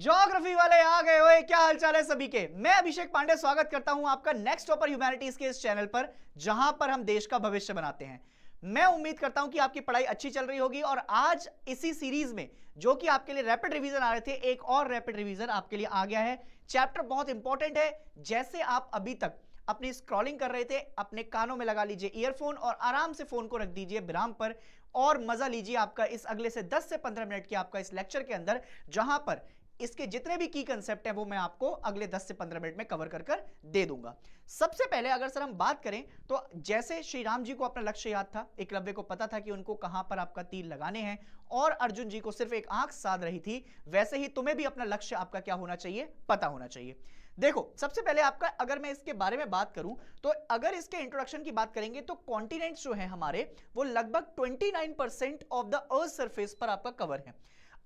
Geography वाले आ गए। ओए क्या हालचाल है सभी के। मैं अभिषेक पांडे स्वागत करता हूं आपका नेक्स्ट टॉपर ह्यूमैनिटीज के इस चैनल पर, जहां पर हम देश का भविष्य बनाते हैं। मैं उम्मीद करता हूं कि आपकी पढ़ाई अच्छी चल रही होगी और आज इसी सीरीज में जो कि आपके लिए रैपिड रिवीजन आ रहे थे, एक और रैपिड रिवीजन आपके लिए आ गया है। चैप्टर बहुत इंपॉर्टेंट है। जैसे आप अभी तक अपनी स्क्रॉलिंग कर रहे थे, अपने कानों में लगा लीजिए ईयरफोन और आराम से फोन को रख दीजिए विराम पर और मजा लीजिए आपका इस अगले से 10 से 15 मिनट के आपका इस लेक्चर के अंदर, जहां पर इसके जितने भी की कंसेप्ट है वो मैं आपको अगले 10 से 15 मिनट में कवर कर दे दूंगा। सबसे पहले अगर सर हम बात करें तो जैसे श्री राम जी को अपना लक्ष्य याद था, एकलव्य को पता था कि उनको कहां पर आपका तीर लगाने हैं और अर्जुन जी को सिर्फ एक आंख साध रही थी, वैसे ही तुम्हें भी अपना लक्ष्य आपका क्या होना चाहिए, पता होना चाहिए। देखो सबसे पहले आपका अगर मैं इसके बारे में बात करूं तो अगर इसके इंट्रोडक्शन की बात करेंगे तो कॉन्टिनेंट्स जो है हमारे वो लगभग 29% ऑफ द अर्थ सरफेस पर आपका कवर है।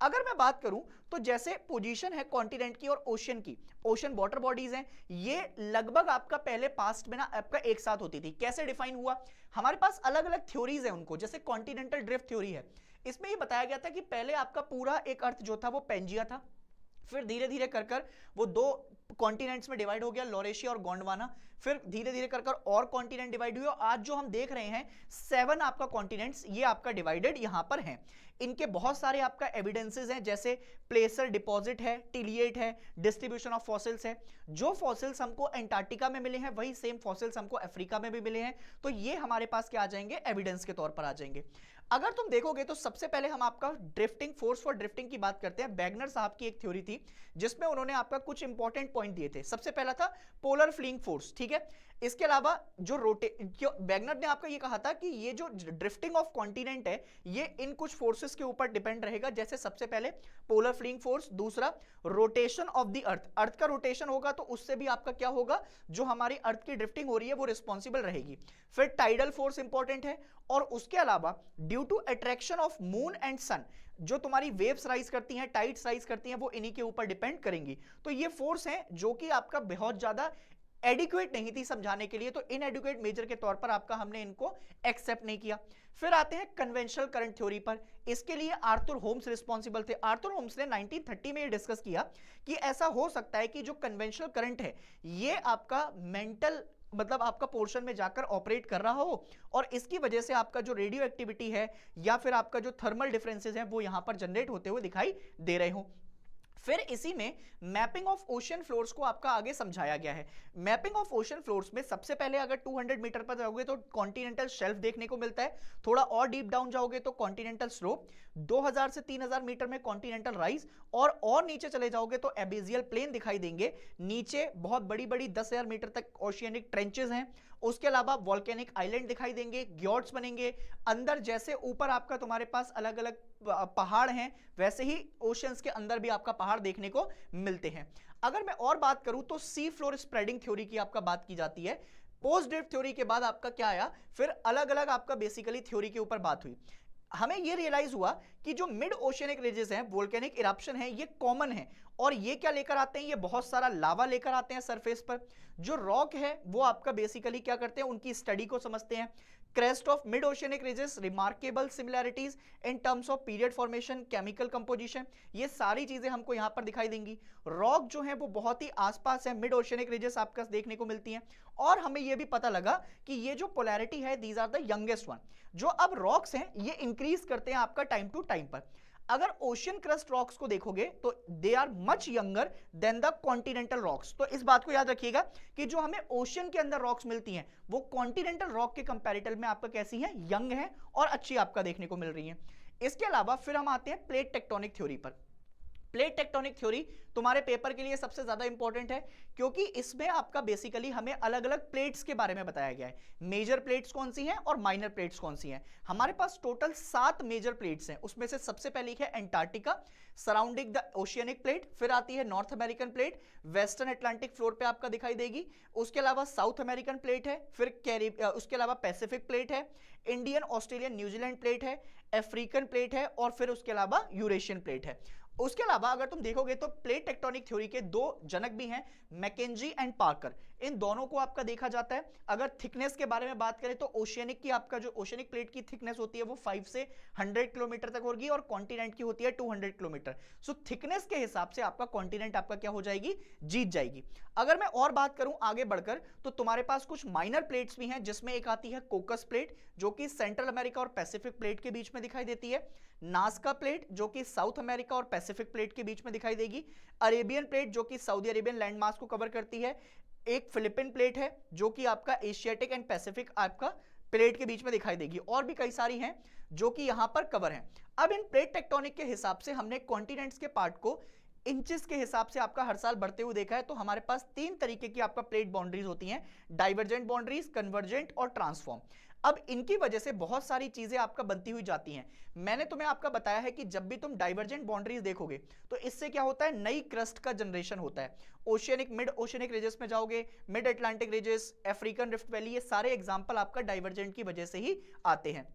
अगर मैं बात करूं तो जैसे पोजीशन है कॉन्टिनेंट की और ओशन की, ओशन वाटर बॉडीज हैं, ये लगभग आपका पहले पास्ट में ना आपका एक साथ होती थी। कैसे डिफाइन हुआ, हमारे पास अलग अलग थ्योरीज है उनको, जैसे कॉन्टिनेंटल ड्रिफ्ट थ्योरी है। इसमें ये बताया गया था कि पहले आपका पूरा एक अर्थ जो था वो पेंजिया था, फिर धीरे धीरे कर वो दो कॉन्टिनेंट्स में डिवाइड हो गया, लॉरेशिया और गोंडवाना। फिर धीरे धीरे कर और कॉन्टिनेंट डिवाइड हुए। आज जो हम देख रहे हैं 7 आपका कॉन्टिनेंट्स ये आपका डिवाइडेड यहां पर हैं। इनके बहुत सारे आपका एविडेंसेस हैं, जैसे प्लेसर डिपॉजिट है, टिलिएट है, डिस्ट्रीब्यूशन ऑफ फॉसिल्स है। जो फॉसिल्स हमको एंटार्क्टिका में मिले हैं वही सेम फॉसिल्स हमको अफ्रीका में भी मिले हैं। तो ये हमारे पास क्या आ जाएंगे, एविडेंस के तौर पर आ जाएंगे। अगर तुम देखोगे तो सबसे पहले हम आपका ड्रिफ्टिंग, फोर्स फॉर ड्रिफ्टिंग की बात करते हैं। बैगनर साहब की एक थ्योरी थी जिसमें उन्होंने आपका कुछ इंपॉर्टेंट पॉइंट दिए थे। सबसे पहला था पोलर फ्लीइंग फोर्स, ठीक है। इसके अलावा जो बैगनर ने आपका ये कहा था कि ये जो ड्रिफ्टिंग ऑफ कॉन्टिनेंट है ये इन कुछ फोर्सेस के ऊपर डिपेंड रहेगा, जैसे सबसे पहले पोलर फ्लीइंग फोर्स, दूसरा रोटेशन ऑफ द अर्थ, अर्थ का रोटेशन होगा तो उससे भी आपका क्या होगा, जो हमारी अर्थ की ड्रिफ्टिंग हो रही है वो रिस्पॉन्सिबल रहेगी। फिर टाइडल फोर्स इंपॉर्टेंट है और उसके अलावा due to attraction of moon and sun, जो तुम्हारी वेव्स राइज करती हैं, टाइड्स राइज करती हैं, वो इन्हीं के ऊपर डिपेंड करेंगी। तो ये फोर्स हैं जो कि आपका बहुत ज्यादा एडिक्वेट नहीं थी समझाने के लिए, तो इनएडिक्वेट मेजर के तौर पर आपका हमने इनको एक्सेप्ट नहीं किया। फिर आते हैं कन्वेंशनल करंट थ्योरी पर। इसके लिए आर्थर होम्स रिस्पॉन्सिबल थे। आर्थर होम्स ने 1930 में ये डिस्कस किया कि ऐसा हो सकता है कि जो कन्वेंशनल करंट है ये आपका मेंटल मतलब आपका पोर्शन में जाकर ऑपरेट कर रहा हो और इसकी वजह से आपका जो रेडियो एक्टिविटी है या फिर आपका जो थर्मल डिफरेंसेस हैं वो यहां पर जनरेट होते हुए दिखाई दे रहे हो। फिर इसी में मैपिंग ऑफ ओशन फ्लोर्स को आपका आगे समझाया गया है। मैपिंग ऑफ ओशन फ्लोर्स में सबसे पहले अगर 200 मीटर पर जाओगे तो कॉन्टिनेंटल शेल्फ देखने को मिलता है, थोड़ा और डीप डाउन जाओगे तो कॉन्टिनेंटल स्लोप, 2000 से 3000 मीटर में कॉन्टिनेंटल राइज और नीचे चले जाओगे तो एबेजियल प्लेन दिखाई देंगे। नीचे बहुत बड़ी बड़ी 10,000 मीटर तक ओशियनिक ट्रेंचेस हैं। उसके अलावा वॉल्केनिक आइलैंड दिखाई देंगे, ग्योर्ड्स बनेंगे। अंदर जैसे ऊपर आपका तुम्हारे पास अलग अलग पहाड़ हैं वैसे ही ओशियंस के अंदर भी आपका पहाड़ देखने को मिलते हैं। अगर मैं और बात करूं तो सी फ्लोर स्प्रेडिंग थ्योरी की आपका बात की जाती है। पोस्ट ड्रिफ्ट थ्योरी के बाद आपका क्या आया, फिर अलग अलग आपका बेसिकली थ्योरी के ऊपर बात हुई। हमें यह रियलाइज हुआ कि जो मिड ओशियनिक रिजेस हैं, वोल्केनिक इरप्शन है, ये कॉमन है और ये क्या लेकर आते हैं, ये बहुत सारा लावा लेकर आते हैं सरफेस पर। जो रॉक है वो आपका बेसिकली क्या करते हैं, उनकी स्टडी को समझते हैं। Crest of mid oceanic ridges, remarkable similarities in terms of period formation, chemical composition, ये सारी चीजें हमको यहां पर दिखाई देंगी। रॉक जो है वो बहुत ही आसपास है, मिड ओशियनिक रिजेस आपका देखने को मिलती हैं। और हमें यह भी पता लगा कि ये जो पोलैरिटी है these are the youngest one. जो अब रॉक्स हैं ये इंक्रीज करते हैं आपका टाइम टू टाइम पर। अगर ओशियन क्रस्ट रॉक्स को देखोगे तो they are much younger than the continental rocks. तो इस बात को याद रखिएगा कि जो हमें ओशियन के अंदर रॉक्स मिलती हैं वो कॉन्टिनेंटल रॉक के कंपैरेटिव में आपका कैसी हैं, यंग हैं और अच्छी आपका देखने को मिल रही हैं। इसके अलावा फिर हम आते हैं प्लेट टेक्टोनिक थ्योरी पर। प्लेट टेक्टोनिक थ्योरी तुम्हारे पेपर के लिए सबसे ज्यादा इंपॉर्टेंट है क्योंकि इसमें आपका बेसिकली हमें अलग अलग प्लेट्स के बारे में बताया गया है। मेजर प्लेट्स कौन सी हैं और माइनर प्लेट्स कौन सी हैं। हमारे पास टोटल 7 मेजर प्लेट्स हैं, उसमें से सबसे पहली है Antarctica surrounding the oceanic plate, फिर आती है north American plate, western Atlantic floor पे आपका दिखाई देगी। उसके अलावा साउथ अमेरिकन प्लेट है, फिर उसके अलावा पैसिफिक प्लेट है, इंडियन ऑस्ट्रेलियन न्यूजीलैंड प्लेट है, अफ्रीकन प्लेट है और फिर उसके अलावा यूरेशियन प्लेट है। उसके अलावा अगर तुम देखोगे तो प्लेट टेक्टोनिक थ्योरी के दो जनक भी हैं, मैकेंजी एंड पार्कर। इन दोनों को आपका देखा जाता है। अगर थिकनेस के बारे में बात करें तो ओशियनिक की आपका जो ओशियनिक प्लेट की थिकनेस होती है वो 5 से 100 किलोमीटर तक होगी और कॉन्टिनेंट की होती है 200 किलोमीटर। सो थिकनेस के हिसाब से आपका कॉन्टिनेंट आपका क्या हो जाएगी, जीत जाएगी। अगर मैं और बात करूं आगे बढ़कर तो तुम्हारे पास कुछ माइनर प्लेट्स भी हैं, जिसमें एक आती है कोकस प्लेट जो कि सेंट्रल अमेरिका और पैसिफिक प्लेट के बीच में दिखाई देती है, नास्का प्लेट जो कि साउथ अमेरिका और पैसिफिक प्लेट के बीच में दिखाई देगी, अरेबियन प्लेट जो कि सऊदी अरेबियन लैंड मास को कवर करती है, एक फिलिपिन प्लेट है जो कि आपका एशियाटिक एंड पैसिफिक आपका प्लेट के बीच में दिखाई देगी, और भी कई सारी हैं जो कि यहां पर कवर हैं। अब इन प्लेट टेक्टोनिक के हिसाब से हमने कॉन्टिनेंट्स के पार्ट को इंचेस के हिसाब से आपका हर साल बढ़ते हुए देखा है। तो हमारे पास 3 तरीके की आपका प्लेट बाउंड्रीज होती हैं, डाइवर्जेंट बाउंड्रीज, कन्वर्जेंट और ट्रांसफॉर्म। अब इनकी वजह से बहुत सारी चीजें आपका बनती हुई जाती हैं। मैंने तुम्हें आपका बताया है कि जब भी तुम डाइवर्जेंट बाउंड्रीज देखोगे तो इससे क्या होता है, नई क्रस्ट का जनरेशन होता है। ओशियनिक, मिड ओशियनिक रीजस में जाओगे, mid Atlantic ridges, African rift valley, ये सारे एग्जांपल आपका डाइवर्जेंट की वजह से ही आते हैं।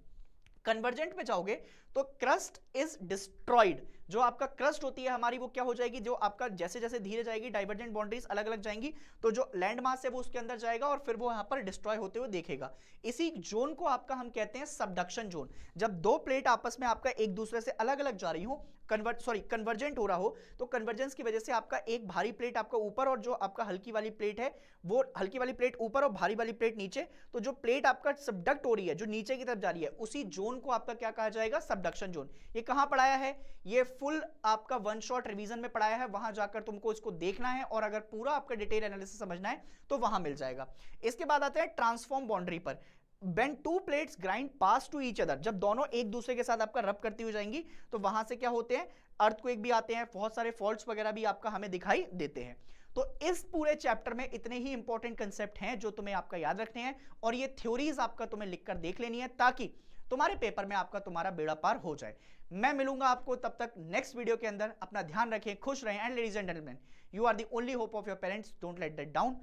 कन्वर्जेंट में जाओगे तो क्रस्ट इज डिस्ट्रॉयड, जो आपका क्रस्ट होती है हमारी वो क्या हो जाएगी, जो आपका जैसे जैसे धीरे जाएगी डाइवर्जेंट बाउंड्रीज अलग अलग जाएंगी तो जो लैंड मास है वो उसके अंदर जाएगा और फिर वो यहां पर डिस्ट्रॉय होते हुए देखेगा। इसी जोन को आपका हम कहते हैं सबडक्शन जोन। जब दो प्लेट आपस में आपका एक दूसरे से अलग अलग जा रही हो, कन्वर्जेंट हो रहा हो, तो कन्वर्जेंस की वजह से आपका एक भारी प्लेट आपका ऊपर और जो आपका हल्की वाली प्लेट है वो हल्की वाली प्लेट ऊपर और भारी वाली प्लेट नीचे, तो जो प्लेट आपका सबडक्ट हो रही है जो नीचे की तरफ जा रही है उसी जोन को आपका क्या कहा जाएगा, सबडक्शन जोन। ये कहां पढ़ाया है, ये फुल आपका वन शॉट रिवीजन में पढ़ाया है, वहां जाकर तुमको इसको देखना है और अगर पूरा आपका डिटेल एनालिसिस समझना है तो वहां मिल जाएगा। इसके बाद आते हैं ट्रांसफॉर्म बाउंड्री पर। When two plates grind pass to each other, जब दोनों एक दूसरे के साथ आपका रब करती हुई जाएंगी तो वहां से क्या होते हैं, अर्थक्वेक भी आते हैं, बहुत सारे फॉल्ट्स वगैरह भी आपका हमें दिखाई देते हैं। तो इस पूरे चैप्टर में इतने ही इंपॉर्टेंट कंसेप्ट हैं जो तुम्हें आपका याद रखने हैं और ये थ्योरीज आपका तुम्हें लिखकर देख लेनी है ताकि तुम्हारे पेपर में आपका तुम्हारा बेड़ा पार हो जाए। मैं मिलूंगा आपको तब तक नेक्स्ट वीडियो के अंदर। अपना ध्यान रखें, खुश रहें and ladies and gentleman, you are the only hope of your parents, don't let that down.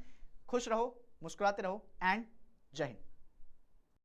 खुश रहो, मुस्कुराते रहो एंड जय हिंद।